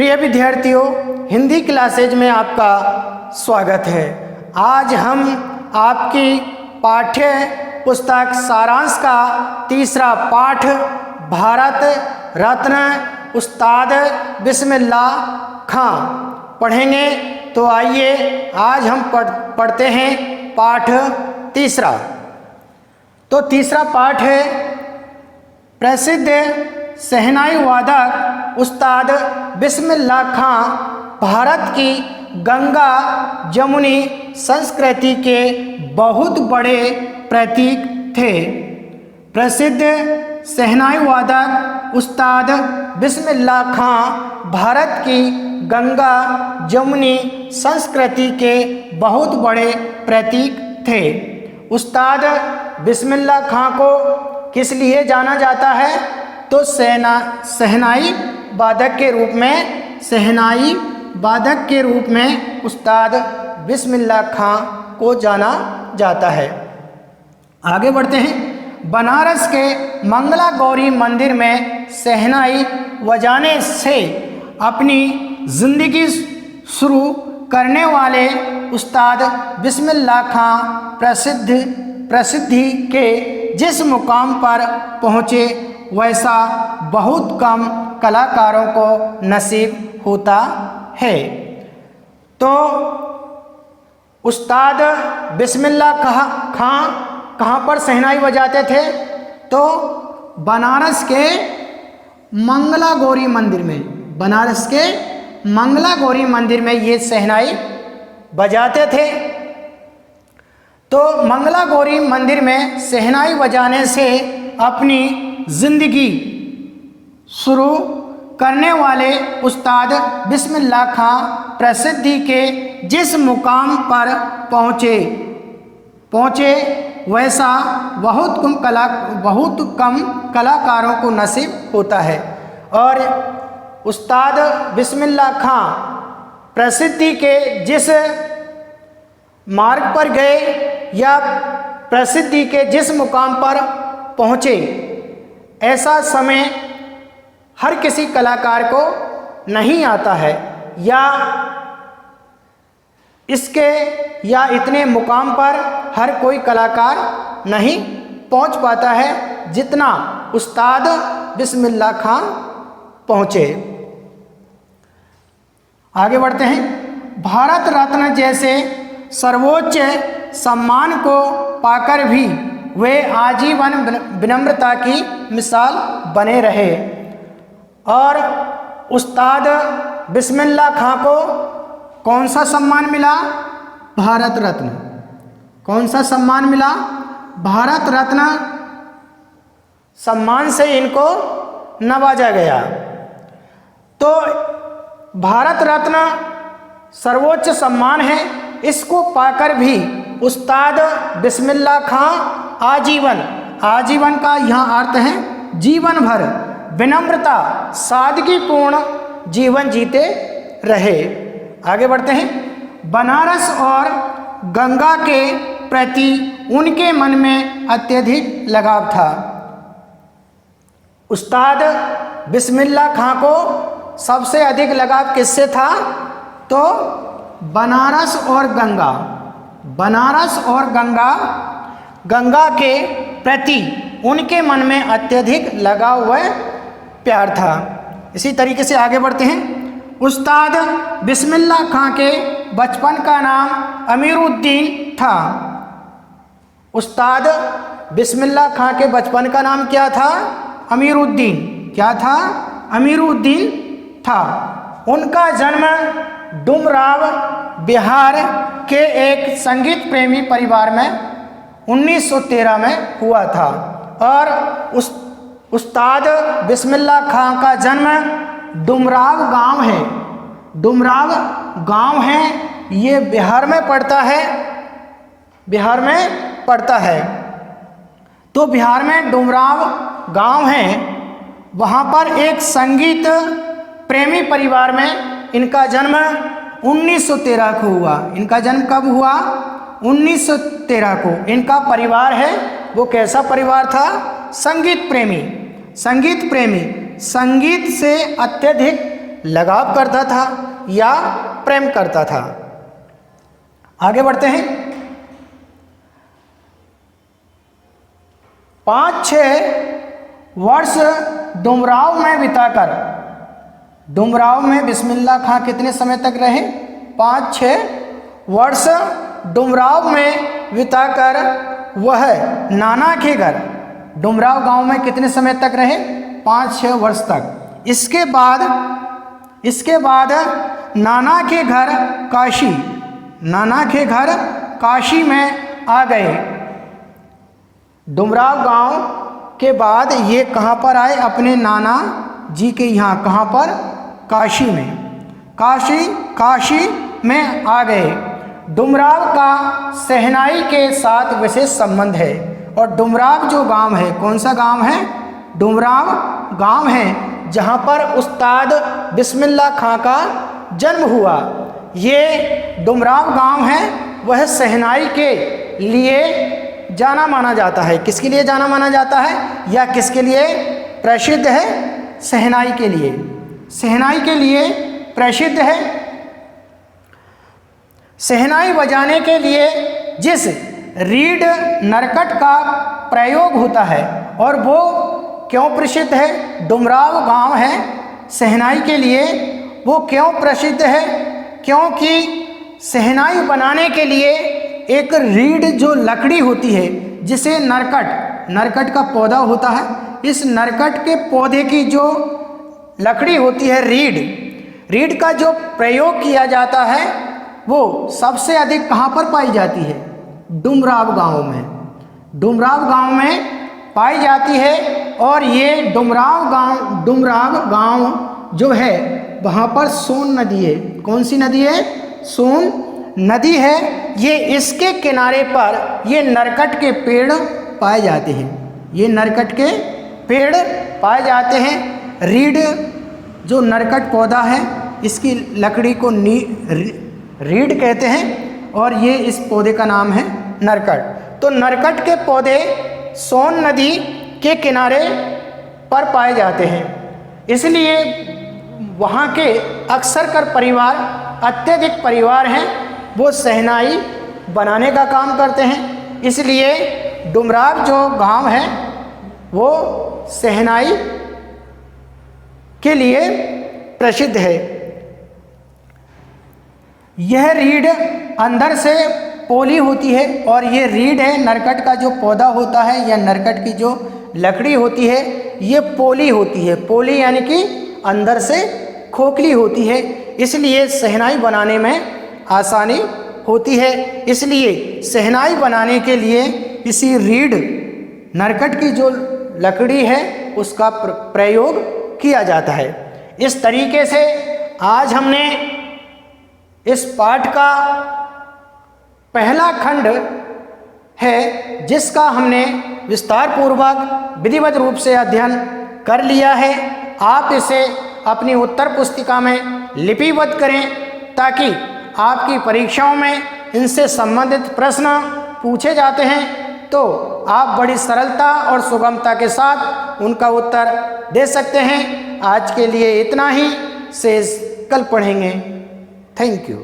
प्रिय विद्यार्थियों, हिंदी क्लासेज में आपका स्वागत है। आज हम आपकी पाठ्य पुस्तक सारांश का तीसरा पाठ भारत रत्न उस्ताद बिस्मिल्लाह खां पढ़ेंगे। तो आइए आज हम पढ़ते हैं पाठ तीसरा। तो तीसरा पाठ है प्रसिद्ध शहनाई वादक उस्ताद बिस्मिल्लाह खां भारत की गंगा जमुनी संस्कृति के बहुत बड़े प्रतीक थे। प्रसिद्ध शहनाई वादक उस्ताद बिस्मिल्लाह खां भारत की गंगा जमुनी संस्कृति के बहुत बड़े प्रतीक थे। उस्ताद बिस्मिल्लाह खां को किस लिए जाना जाता है? तो शहनाई वादक के रूप में उस्ताद बिस्मिल्लाह खां को जाना जाता है। आगे बढ़ते हैं। बनारस के मंगला गौरी मंदिर में शहनाई बजाने से अपनी जिंदगी शुरू करने वाले उस्ताद बिस्मिल्लाह खां प्रसिद्धि के जिस मुकाम पर पहुँचे वैसा बहुत कम कलाकारों को नसीब होता है। तो उस्ताद बिस्मिल्लाह खां कहाँ पर शहनाई बजाते थे? तो बनारस के मंगला गौरी मंदिर में, बनारस के मंगला गौरी मंदिर में ये शहनाई बजाते थे। तो मंगला गौरी मंदिर में शहनाई बजाने से अपनी जिंदगी शुरू करने वाले उस्ताद बिस्मिल्लाह खां प्रसिद्धि के जिस मुकाम पर पहुँचे वैसा बहुत कम कलाकारों को नसीब होता है। और उस्ताद बिस्मिल्लाह खां प्रसिद्धि के जिस मार्ग पर गए या प्रसिद्धि के जिस मुकाम पर पहुँचे, ऐसा समय हर किसी कलाकार को नहीं आता है या इतने मुकाम पर हर कोई कलाकार नहीं पहुंच पाता है जितना उस्ताद बिस्मिल्लाह खां पहुंचे। आगे बढ़ते हैं। भारत रत्न जैसे सर्वोच्च सम्मान को पाकर भी वे आजीवन विनम्रता की मिसाल बने रहे। और उस्ताद बिस्मिल्लाह खां को कौन सा सम्मान मिला? भारत रत्न। कौन सा सम्मान मिला? भारत रत्न सम्मान से इनको नवाजा गया। तो भारत रत्न सर्वोच्च सम्मान है, इसको पाकर भी उस्ताद बिस्मिल्लाह खां आजीवन का यहाँ अर्थ है जीवन भर विनम्रता सादगीपूर्ण जीवन जीते रहे। आगे बढ़ते हैं। बनारस और गंगा के प्रति उनके मन में अत्यधिक लगाव था। उस्ताद बिस्मिल्लाह खां को सबसे अधिक लगाव किससे था? तो बनारस और गंगा के प्रति उनके मन में अत्यधिक लगाव व प्यार था। इसी तरीके से आगे बढ़ते हैं। उस्ताद बिस्मिल्लाह खां के बचपन का नाम अमीरुद्दीन था। उस्ताद बिस्मिल्लाह खां के बचपन का नाम क्या था? अमीरुद्दीन। क्या था? अमीरुद्दीन था। उनका जन्म डुमराव बिहार के एक संगीत प्रेमी परिवार में 1913 में हुआ था। और उस्ताद बिस्मिल्लाह खां का जन्म डुमराव गांव है, ये बिहार में पड़ता है। तो बिहार में डुमराव गांव है, वहाँ पर एक संगीत प्रेमी परिवार में इनका जन्म 1913 को हुआ। इनका जन्म कब हुआ? 1913 को। इनका परिवार है वो कैसा परिवार था? संगीत प्रेमी। संगीत से अत्यधिक लगाव करता था या प्रेम करता था। आगे बढ़ते हैं। 5-6 वर्ष डुमराव में बिताकर, डुमराव में बिस्मिल्लाह खां कितने समय तक रहे? 5-6 वर्ष डुमराव में बिताकर वह नाना के घर, डुमराव गांव में कितने समय तक रहे? 5-6 वर्ष तक। इसके बाद नाना के घर काशी, नाना के घर काशी में आ गए। डुमराव गांव के बाद ये कहाँ पर आए? अपने नाना जी के यहाँ। कहाँ पर? काशी में। काशी में आ गए। डुमराव का शहनाई के साथ विशेष संबंध है। और डुमराव जो गांव है, कौन सा गांव है? डुमराव गांव है जहाँ पर उस्ताद बिस्मिल्लाह खां का जन्म हुआ। ये डुमराव गांव है, वह शहनाई के लिए जाना माना जाता है। किसके लिए जाना माना जाता है या किसके लिए प्रसिद्ध है? शहनाई के लिए। शहनाई के लिए प्रसिद्ध है। शहनाई बजाने के लिए जिस रीड नरकट का प्रयोग होता है, और वो क्यों प्रसिद्ध है? डुमराव गांव है, शहनाई के लिए वो क्यों प्रसिद्ध है? क्योंकि शहनाई बनाने के लिए एक रीड जो लकड़ी होती है, जिसे नरकट का पौधा होता है, इस नरकट के पौधे की जो लकड़ी होती है, रीड का जो प्रयोग किया जाता है, वो सबसे अधिक कहाँ पर पाई जाती है? डुमराव गांव में। डुमराव गांव में पाई जाती है। और ये डुमराव गांव जो है, वहाँ पर सोन नदी है। कौन सी नदी है? सोन नदी है। ये इसके किनारे पर ये नरकट के पेड़ पाए जाते हैं। ये नरकट के पेड़ पाए जाते हैं। रीड जो नरकट पौधा है, इसकी लकड़ी को रीड कहते हैं, और ये इस पौधे का नाम है नरकट। तो नरकट के पौधे सोन नदी के किनारे पर पाए जाते हैं। इसलिए वहाँ के अक्सर कर परिवार, अत्यधिक परिवार हैं, वो शहनाई बनाने का काम करते हैं। इसलिए डुमराव जो गांव है वो शहनाई के लिए प्रसिद्ध है। यह रीड अंदर से पोली होती है, और ये रीड है, नरकट का जो पौधा होता है या नरकट की जो लकड़ी होती है, ये पोली होती है। पोली यानी कि अंदर से खोखली होती है, इसलिए शहनाई बनाने में आसानी होती है। इसलिए शहनाई बनाने के लिए इसी रीड नरकट की जो लकड़ी है उसका प्रयोग किया जाता है। इस तरीके से आज हमने इस पाठ का पहला खंड है, जिसका हमने विस्तार पूर्वक विधिवत रूप से अध्ययन कर लिया है। आप इसे अपनी उत्तर पुस्तिका में लिपिबद्ध करें, ताकि आपकी परीक्षाओं में इनसे संबंधित प्रश्न पूछे जाते हैं तो आप बड़ी सरलता और सुगमता के साथ उनका उत्तर दे सकते हैं। आज के लिए इतना ही, शेष कल पढ़ेंगे। Thank you.